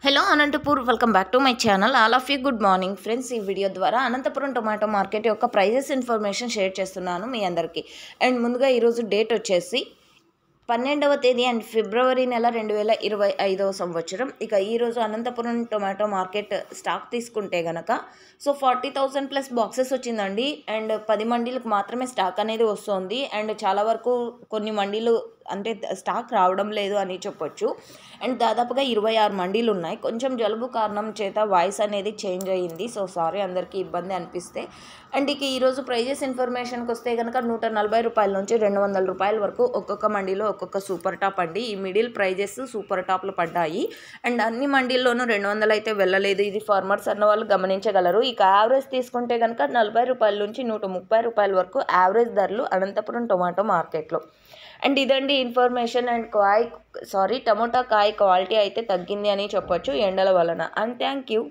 Hello Anantapur welcome back to my channel. All of you good morning friends. ఈ video ద్వారా Anantapuram tomato market యొక్క prices information share చేస్తున్నాను మీ అందరికీ. And ముందుగా ఈరోజు డేట్ వచ్చేసి 12వ తేదీ అండ్ ఫిబ్రవరి నెల 2025వ సంవత్సరం. ఇక ఈరోజు అనంతపురం టొమాటో మార్కెట్ స్టాక్ తీసుకుంటే గనక 40,000 ప్లస్ బాక్సెస్ వచ్చిందండి. అండ్ 10 మండీలకు మాత్రమే స్టాక్ అనేది వస్తుంది. అండ్ చాలా వరకు కొన్ని మండీలు అంటే స్టాక్ రావడం లేదు అని చెప్పొచ్చు. అండ్ దాదాపుగా 26 మండీలు ఉన్నాయి. కొంచెం జలుబు కారణం చేత వాయిస్ అనేది చేంజ్ అయ్యింది. సారీ అందరికీ ఇబ్బంది అనిపిస్తే. అండ్ ఇక ఈరోజు ప్రైజెస్ ఇన్ఫర్మేషన్కి వస్తే కనుక 140 రూపాయల నుంచి 200 రూపాయల వరకు ఒక్కొక్క మండీలో ఒక్కొక్క సూపర్ టాప్ అండి. ఈ మిడిల్ ప్రైజెస్ సూపర్ టాప్లు పడ్డాయి. అండ్ అన్ని మండీల్లోనూ 200 అయితే వెళ్ళలేదు. ఇది ఫార్మర్స్ అన్న వాళ్ళు గమనించగలరు. ఇక యావరేజ్ తీసుకుంటే కనుక 40 రూపాయల నుంచి 130 రూపాయల వరకు యావరేజ్ ధరలు అనంతపురం టొమాటో మార్కెట్లో. అండ్ ఇదండి ఇన్ఫర్మేషన్. అండ్ టమోటా కాయ క్వాలిటీ అయితే తగ్గింది అని చెప్పొచ్చు ఎండల వలన. And thank you.